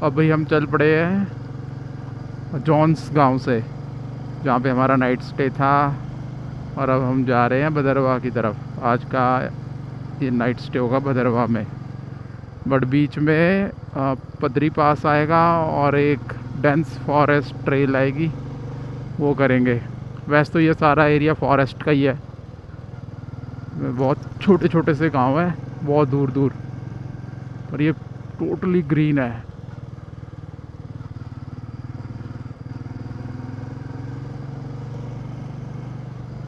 अभी हम चल पड़े हैं जॉन्स गांव से, जहाँ पे हमारा नाइट स्टे था। और अब हम जा रहे हैं भदरवा की तरफ। आज का ये नाइट स्टे होगा भदरवा में, बट बीच में पदरी पास आएगा और एक डेंस फॉरेस्ट ट्रेल आएगी, वो करेंगे। वैसे तो ये सारा एरिया फॉरेस्ट का ही है, बहुत छोटे छोटे से गांव हैं बहुत दूर दूर, पर ये टोटली ग्रीन है।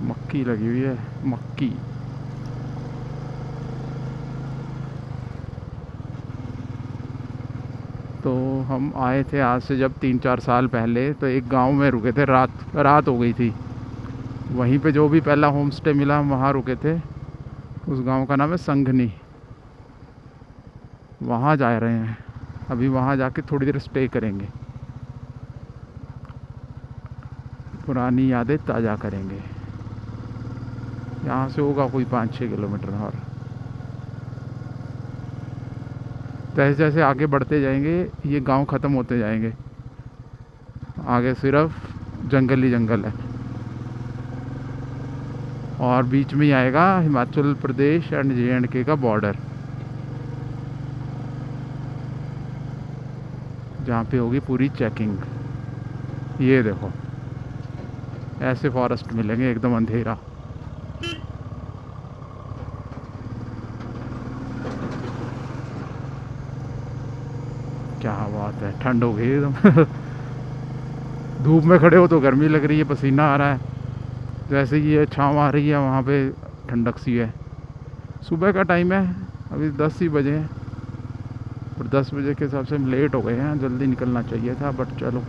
मक्की लगी हुई है, मक्की। तो हम आए थे आज से जब 3-4 साल पहले, तो एक गांव में रुके थे। रात हो गई थी। वहीं पे जो भी पहला होम स्टे मिला हम वहाँ रुके थे। उस गांव का नाम है संघनी। वहाँ जा रहे हैं अभी, वहाँ जाके थोड़ी देर स्टे करेंगे, पुरानी यादें ताज़ा करेंगे। यहाँ से होगा कोई 5-6 किलोमीटर। और जैसे जैसे आगे बढ़ते जाएंगे ये गांव ख़त्म होते जाएंगे, आगे सिर्फ जंगल ही जंगल है। और बीच में ही आएगा हिमाचल प्रदेश एंड JNK का बॉर्डर, जहाँ पे होगी पूरी चेकिंग। ये देखो ऐसे फॉरेस्ट मिलेंगे, एकदम अंधेरा। क्या बात है, ठंड हो गई एकदम। धूप में खड़े हो तो गर्मी लग रही है, पसीना आ रहा है। जैसे ही ये छाँव आ रही है वहाँ पे ठंडक सी है। सुबह का टाइम है, अभी 10 ही बजे हैं, और 10 बजे के हिसाब से हम लेट हो गए हैं। जल्दी निकलना चाहिए था, बट चलो।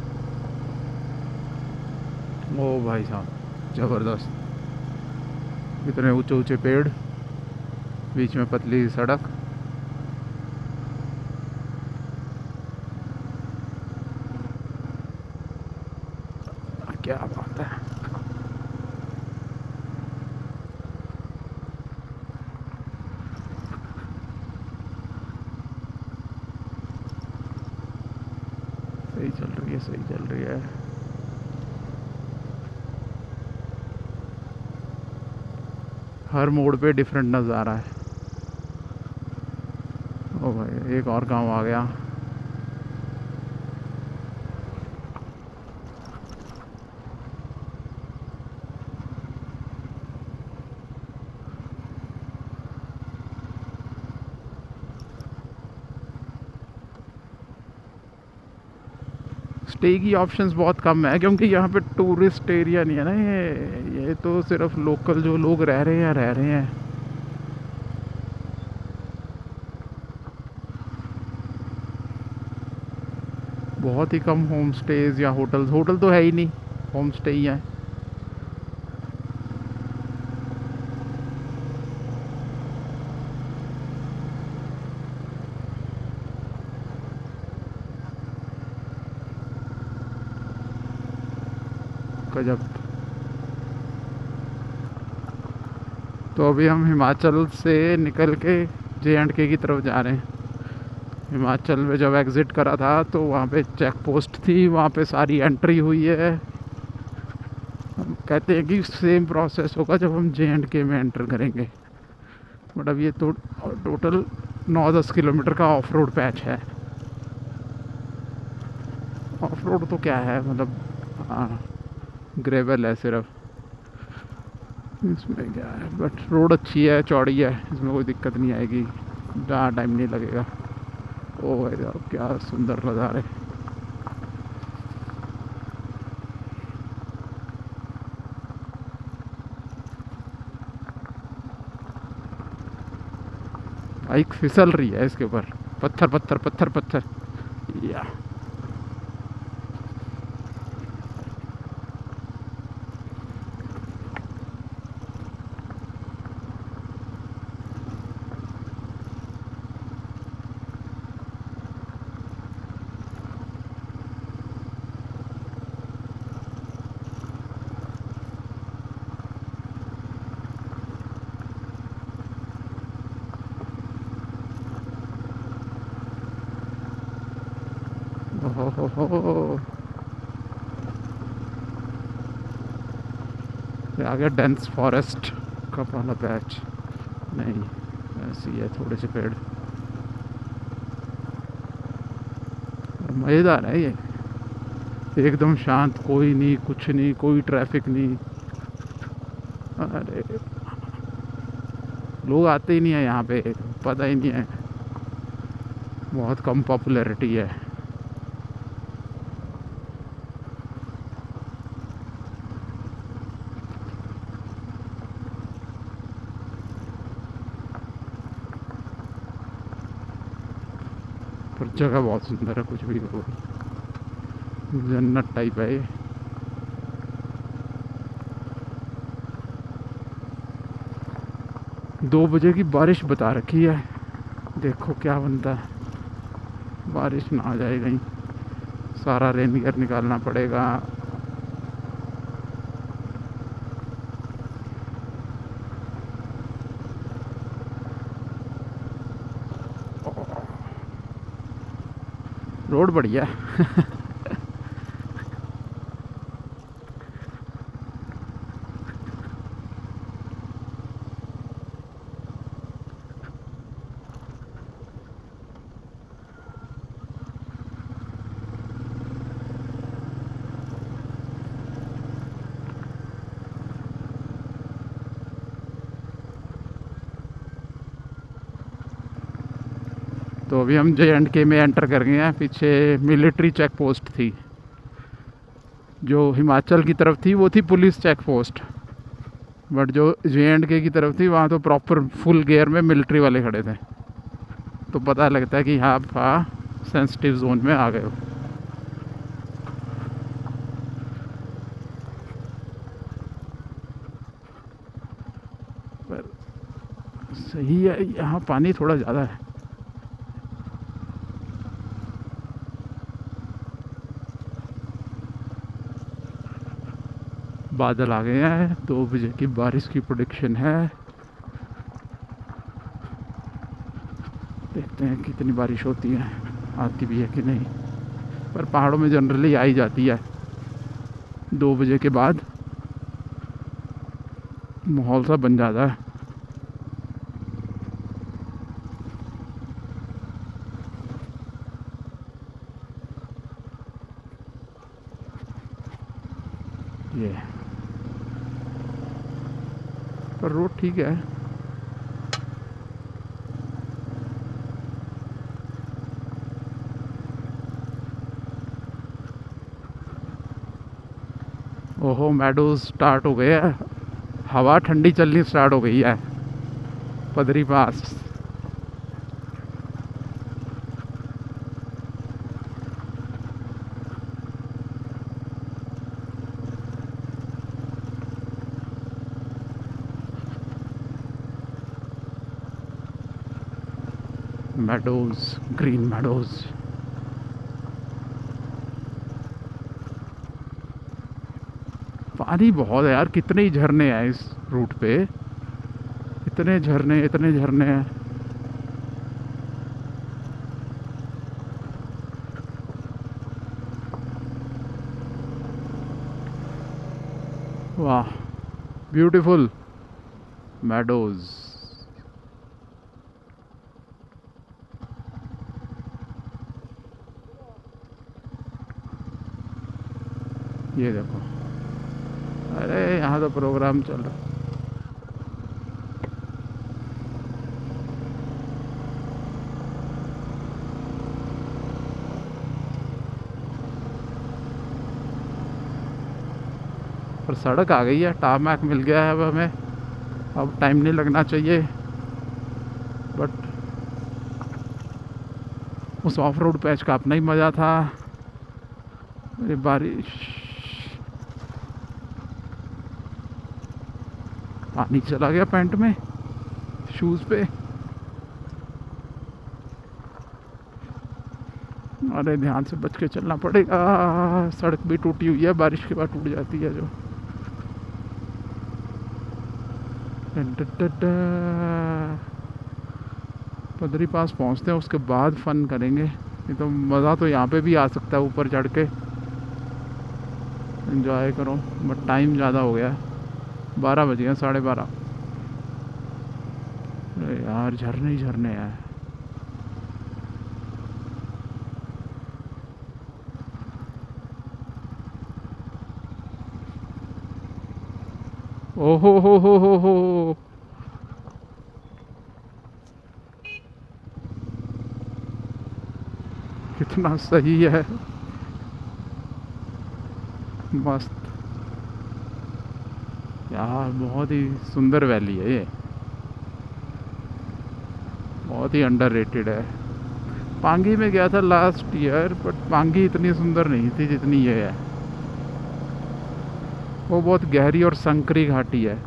ओ भाई साहब, ज़बरदस्त। इतने ऊंचे ऊंचे पेड़, बीच में पतली सड़क। क्या बात है। सही चल रही है, सही चल रही है। हर मोड़ पे डिफरेंट नज़ारा है। ओ भाई, एक और गांव आ गया। स्टे की ऑप्शंस बहुत कम है, क्योंकि यहाँ पे टूरिस्ट एरिया नहीं है ना। ये तो सिर्फ लोकल जो लोग रह रहे हैं रह रहे हैं। बहुत ही कम होम स्टेज या होटल तो है ही नहीं, होम स्टे ही है। गजब। तो अभी हम हिमाचल से निकल के JNK की तरफ जा रहे हैं। हिमाचल में जब एग्ज़िट करा था तो वहाँ पे चेक पोस्ट थी, वहाँ पे सारी एंट्री हुई है। हम कहते हैं कि सेम प्रोसेस होगा जब हम JNK में एंटर करेंगे। बट अब ये तो टोटल 9-10 किलोमीटर का ऑफ रोड पैच है। ऑफ रोड तो क्या है, मतलब ग्रेवल है सिर्फ, इसमें क्या है। बट रोड अच्छी है, चौड़ी है, इसमें कोई दिक्कत नहीं आएगी, ज़्यादा टाइम नहीं लगेगा। ओ भाई साहब, क्या सुंदर नज़ारे। बाइक फिसल रही है इसके ऊपर, पत्थर पत्थर पत्थर पत्थर। या हो। ये आ गया डेंस फॉरेस्ट का पहला पैच। नहीं, ऐसी है थोड़े से पेड़। मज़ेदार है ये, एकदम शांत, कोई नहीं, कुछ नहीं, कोई ट्रैफिक नहीं। अरे लोग आते ही नहीं है यहाँ पे, पता ही नहीं है, बहुत कम पॉपुलैरिटी है। पर जगह बहुत सुंदर है, कुछ भी हो, जन्नत टाइप है ये। 2 बजे की बारिश बता रखी है, देखो क्या बनता है। बारिश ना आ जाए कहीं, सारा रेन गियर निकालना पड़ेगा। रोड बढ़िया है। तो अभी हम JNK में एंटर कर गए हैं। पीछे मिलिट्री चेक पोस्ट थी, जो हिमाचल की तरफ थी वो थी पुलिस चेक पोस्ट, बट जो JNK की तरफ थी वहाँ तो प्रॉपर फुल गियर में मिलिट्री वाले खड़े थे। तो पता लगता है कि हाँ आप सेंसिटिव जोन में आ गए हो। पर सही है, यहाँ पानी थोड़ा ज़्यादा है। बादल आ गए हैं, 2 बजे की बारिश की प्रेडिक्शन है। देखते हैं कितनी बारिश होती है, आती भी है कि नहीं। पर पहाड़ों में जनरली आई जाती है 2 बजे के बाद, माहौल सा बन जाता है। ये पर रोड ठीक है। ओहो, मेडोज स्टार्ट हो गए हैं, हवा ठंडी चलनी स्टार्ट हो गई है पदरी पास। Meadows, green meadows. पानी बहुत है यार, कितने ही झरने हैं इस रूट पे, इतने झरने, इतने झरने हैं। वाह, ब्यूटीफुल मेडोज। ये देखो, अरे यहाँ तो प्रोग्राम चल रहा है। पर सड़क आ गई है, टारमैक मिल गया है अब हमें, अब टाइम नहीं लगना चाहिए। बट उस ऑफ रोड पैच का अपना ही मज़ा था। अरे बारिश, पानी चला गया पैंट में, शूज़ पे। अरे ध्यान से बच के चलना पड़ेगा, सड़क भी टूटी हुई है, बारिश के बाद टूट जाती है जो। पदरी पास पहुंचते हैं, उसके बाद फन करेंगे। ये तो मज़ा तो यहाँ पे भी आ सकता है, ऊपर चढ़ के एंजॉय करो, बट टाइम ज़्यादा हो गया, 12 बज गए, 12:30। अरे यार झरने ही झरने हैं। ओहो हो, कितना सही है, मस्त यार, बहुत ही सुंदर वैली है ये, बहुत ही अंडररेटेड है। पांगी में गया था लास्ट ईयर, बट पांगी इतनी सुंदर नहीं थी जितनी ये है। वो बहुत गहरी और संकरी घाटी है,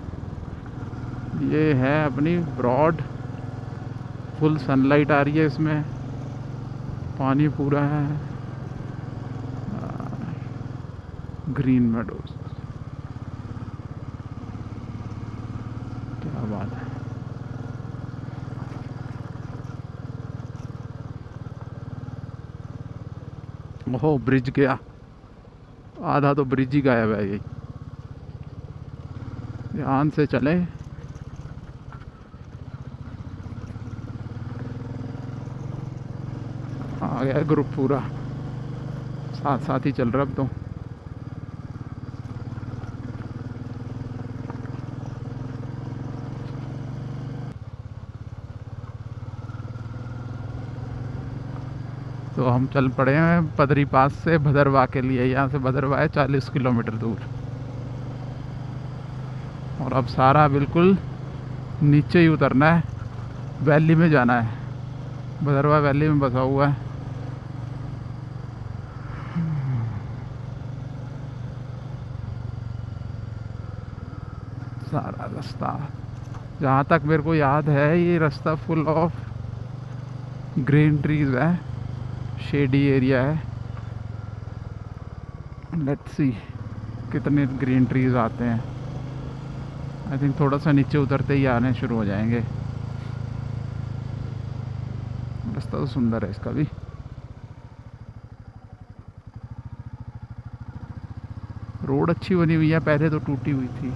ये है अपनी ब्रॉड, फुल सनलाइट आ रही है इसमें, पानी पूरा है, ग्रीन मेडोज, क्या बात है। ओहो ब्रिज गया, आधा तो ब्रिज ही गायब है। ये ध्यान से चले, आ गया ग्रुप पूरा, साथ साथ ही चल रहा अब तो। तो हम चल पड़े हैं पदरी पास से भदरवाह के लिए। यहाँ से भदरवाह है 40 किलोमीटर दूर, और अब सारा बिल्कुल नीचे ही उतरना है, वैली में जाना है। भदरवाह वैली में बसा हुआ है। सारा रास्ता, जहाँ तक मेरे को याद है, ये रास्ता फुल ऑफ ग्रीन ट्रीज है, शेडी एरिया है। लेट्स सी कितने ग्रीन ट्रीज आते हैं। आई थिंक थोड़ा सा नीचे उतरते ही आने शुरू हो जाएंगे। रास्ता तो सुंदर है इसका भी। रोड अच्छी बनी हुई है, पहले तो टूटी हुई थी।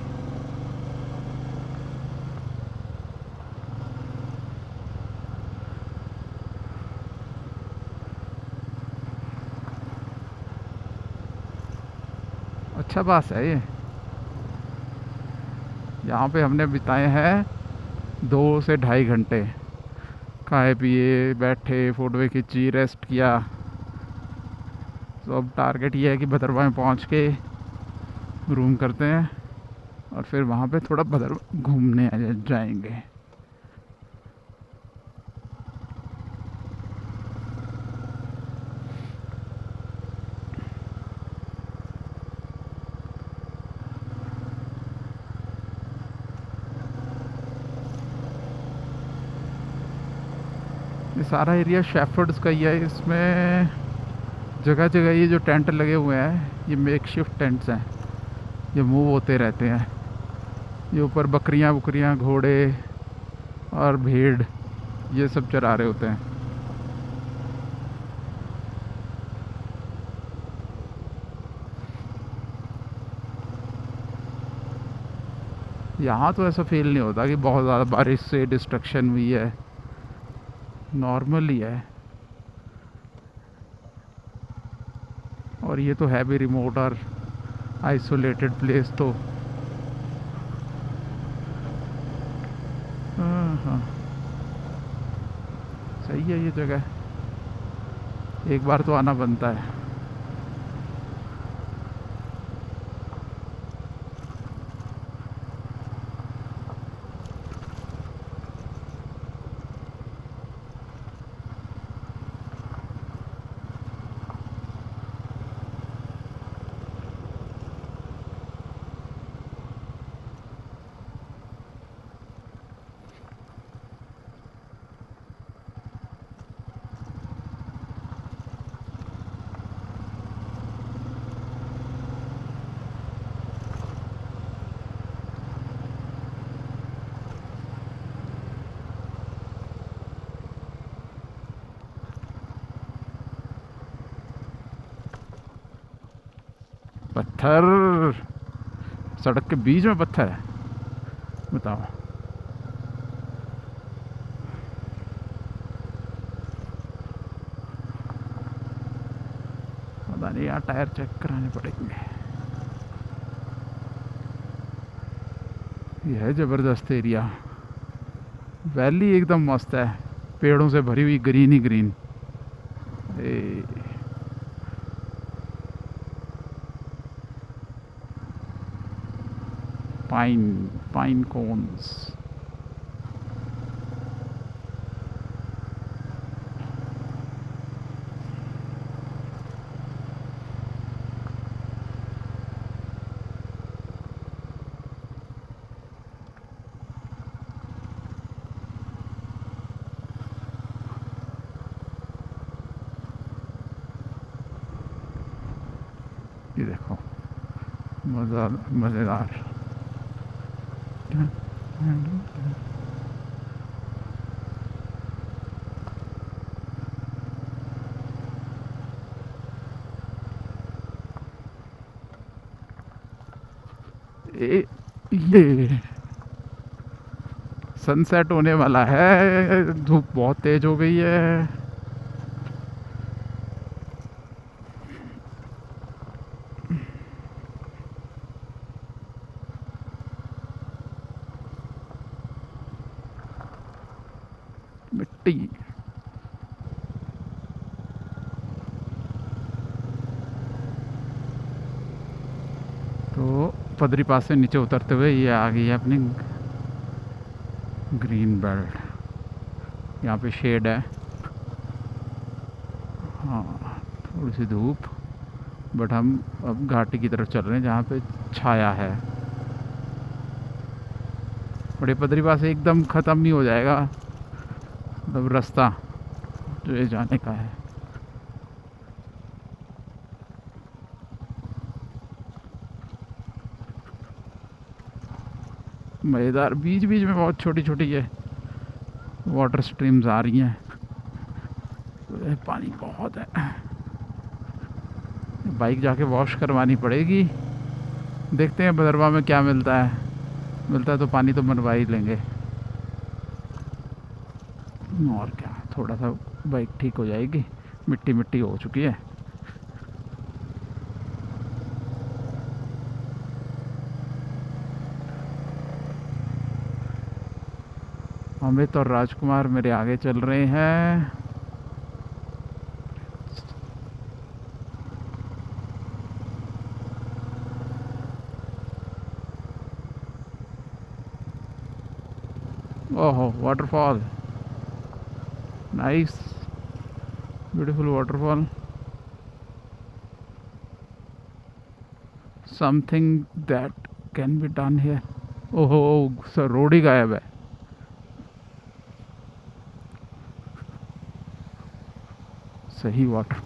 अच्छा पास है ये, यहाँ पे हमने बिताए हैं 2 से ढाई घंटे। खाए पिए, बैठे, फोटो खींची, रेस्ट किया। तो अब टारगेट ये है कि भदरवाह में पहुँच के रूम करते हैं, और फिर वहाँ पे थोड़ा भदरवाह घूमने जाएंगे। ये सारा एरिया शेफर्ड्स का ही है। इसमें जगह जगह ये जो टेंट लगे हुए हैं, ये मेकशिफ्ट टेंट्स हैं, ये मूव होते रहते हैं। ये ऊपर बकरियां बुकरियां, घोड़े और भेड़, ये सब चरा रहे होते हैं। यहाँ तो ऐसा फील नहीं होता कि बहुत ज़्यादा बारिश से डिस्ट्रक्शन हुई है, नॉर्मल ही है। और ये तो है भी रिमोट और आइसोलेटेड प्लेस तो। हाँ, सही है ये जगह, एक बार तो आना बनता है। पत्थर, सड़क के बीच में पत्थर है, बताओ। पता नहीं यार, टायर चेक कराने पड़ेंगे। यह है ज़बरदस्त एरिया, वैली एकदम मस्त है, पेड़ों से भरी हुई, ग्रीन ही ग्रीन। Pine cones. ये देखो, मज़ेदार। ये सनसेट होने वाला है, धूप बहुत तेज हो गई है। मिट्टी, तो पदरी पास से नीचे उतरते हुए ये आ गई है अपनी ग्रीन बेल्ट। यहाँ पे शेड है, हाँ थोड़ी सी धूप, बट हम अब घाटी की तरफ चल रहे हैं जहाँ पे छाया है। बड़े पदरी पास एकदम ख़त्म नहीं हो जाएगा, मतलब रास्ता जो ये जाने का है। मज़ेदार, बीच बीच में बहुत छोटी छोटी ये वाटर स्ट्रीम्स आ रही हैं, पानी बहुत है। बाइक जाके वॉश करवानी पड़ेगी, देखते हैं भदरवा में क्या मिलता है। मिलता है तो पानी तो बनवा ही लेंगे, और क्या, थोड़ा सा बाइक ठीक हो जाएगी, मिट्टी मिट्टी हो चुकी है। अमित और राजकुमार मेरे आगे चल रहे हैं। ओहो, waterfall, nice, beautiful waterfall. Something that can be done here. ओहो सर, रोड ही गायब है। सही वाटर,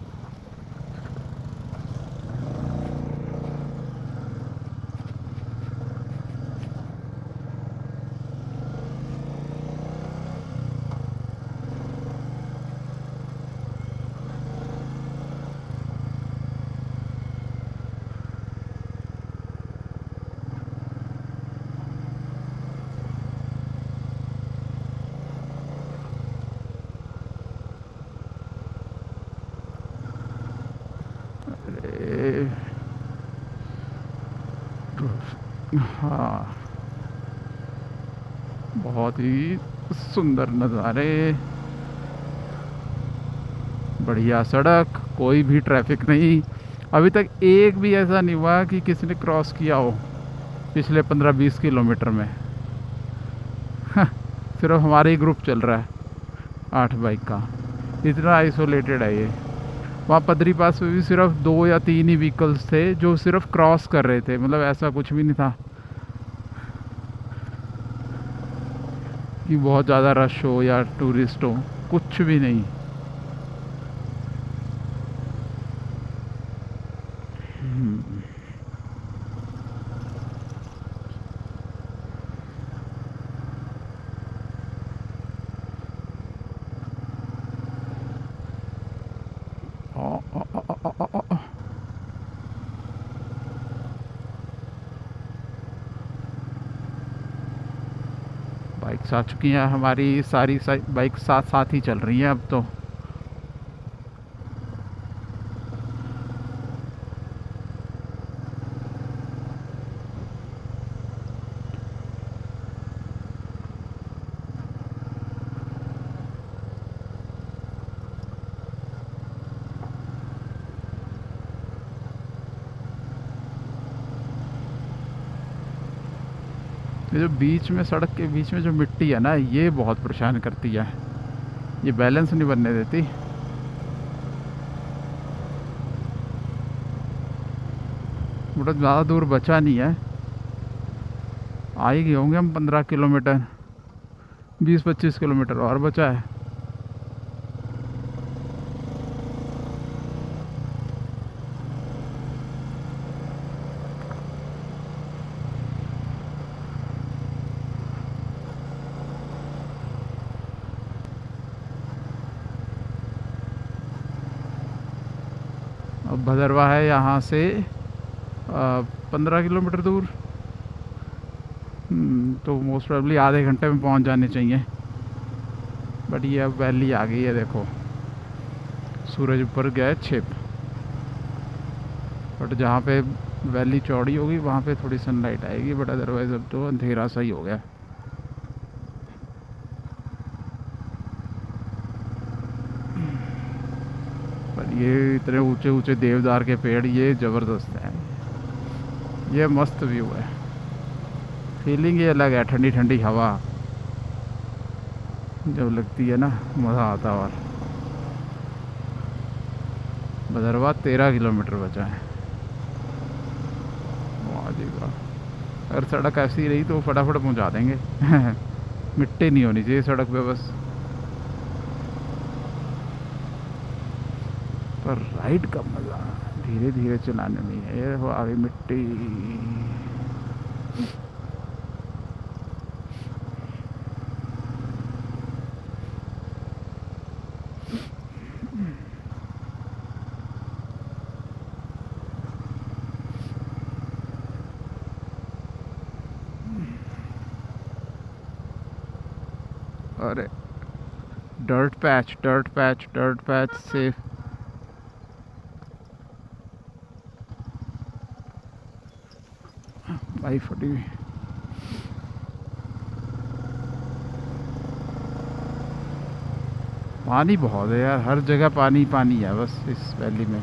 हाँ बहुत ही सुंदर नज़ारे, बढ़िया सड़क, कोई भी ट्रैफिक नहीं। अभी तक एक भी ऐसा नहीं हुआ कि किसी ने क्रॉस किया हो पिछले 15-20 किलोमीटर में। सिर्फ हमारा ही ग्रुप चल रहा है 8 बाइक का, इतना आइसोलेटेड है ये। वहाँ पदरी पास में भी सिर्फ 2 या 3 ही व्हीकल्स थे जो सिर्फ क्रॉस कर रहे थे, मतलब ऐसा कुछ भी नहीं था कि बहुत ज़्यादा रश हो या टूरिस्ट हो, कुछ भी नहीं। बाइक्स आ चुकी हैं, हमारी सारी बाइक साथ साथ ही चल रही हैं अब तो। ये जो बीच में, सड़क के बीच में जो मिट्टी है ना, ये बहुत परेशान करती है, ये बैलेंस नहीं बनने देती। बड़ा ज़्यादा दूर बचा नहीं है, आ ही गए होंगे हम 15 किलोमीटर, 20-25 किलोमीटर और बचा है। अब भदरवा है यहाँ से 15 किलोमीटर दूर। तो मोस्ट प्रोबेबली आधे घंटे में पहुँच जाने चाहिए। बट ये अब वैली आ गई है, देखो सूरज ऊपर गया है छिप। बट जहाँ पे वैली चौड़ी होगी वहाँ पे थोड़ी सनलाइट आएगी, बट अदरवाइज अब तो अंधेरा सा ही हो गया। पर ये इतने ऊंचे ऊंचे देवदार के पेड़, ये ज़बरदस्त हैं, ये मस्त व्यू है। फीलिंग ये अलग है, ठंडी ठंडी हवा जब लगती है ना, मज़ा आता है। और भदरवा 13 किलोमीटर बचा है। वाह जी वाह, अगर सड़क ऐसी रही तो फटाफट पहुंचा देंगे। मिट्टी नहीं होनी चाहिए सड़क पे बस। पर राइड का मज़ा धीरे धीरे चलाने में है। ये देखो आगे मिट्टी। अरे dirt patch, dirt patch, dirt patch से भाई फटी हुई। पानी बहुत है यार, हर जगह पानी पानी है बस इस वैली में।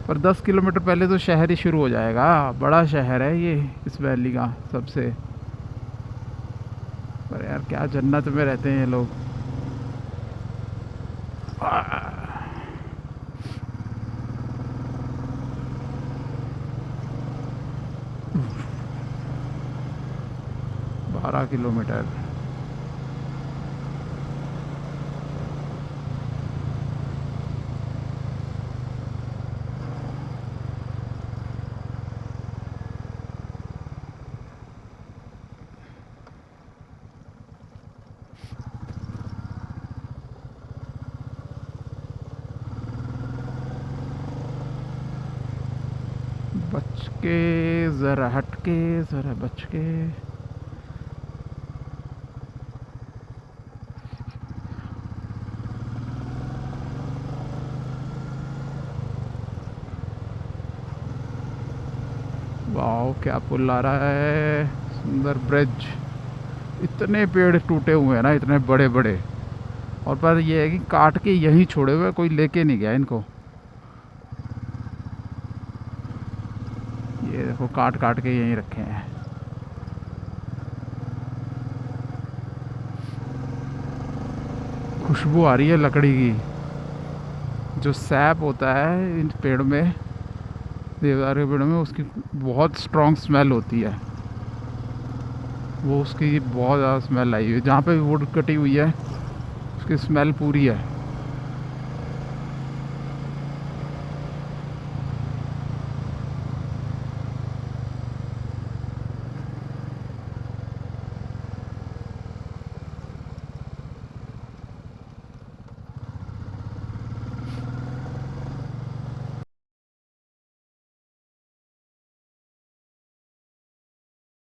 पर 10 किलोमीटर पहले तो शहर ही शुरू हो जाएगा। बड़ा शहर है ये इस वैली का सबसे। पर यार क्या जन्नत में रहते हैं ये लोग। 12 किलोमीटर। बच के, ज़रा हट के, ज़रा बच के। वाह क्या पुल आ रहा है, सुंदर ब्रिज। इतने पेड़ टूटे हुए हैं ना, इतने बड़े बड़े। और पर ये है कि काट के यहीं छोड़े हुए, कोई लेके नहीं गया इनको। ये देखो काट काट के यहीं रखे हैं। खुशबू आ रही है लकड़ी की। जो सैप होता है इन पेड़ में, देवदार के पेड़ों में, उसकी बहुत स्ट्रॉन्ग स्मेल होती है। वो उसकी बहुत ज़्यादा स्मेल आई हुई है। जहाँ पे वुड कटी हुई है उसकी स्मेल पूरी है।